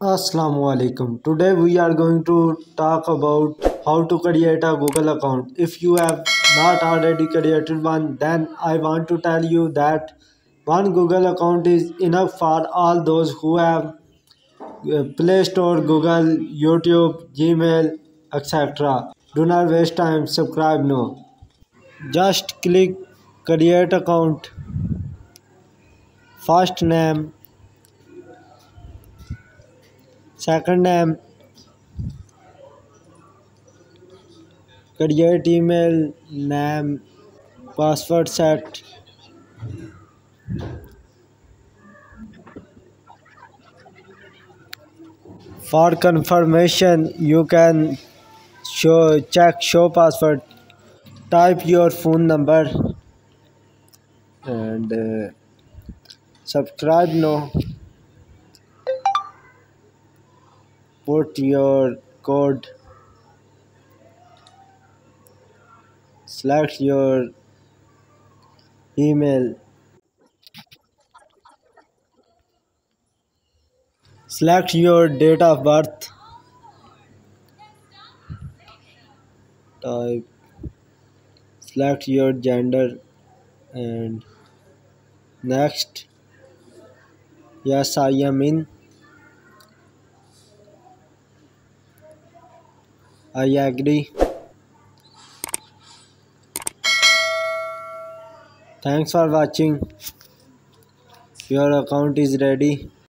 Assalamu alaikum. Today we are going to talk about how to create a Google account. If you have not already created one, then I want to tell you that one Google account is enough for all those who have Playstore, Google, YouTube, Gmail, etc. Do not waste time. Subscribe now. Just click create account. First name, second name, create email, name, password set. For confirmation, you can check show password. Type your phone number and subscribe now. Put your code. Select your email. Select your date of birth. Type. Select your gender and next. Yes, I am in. I agree. Thanks for watching. Your account is ready.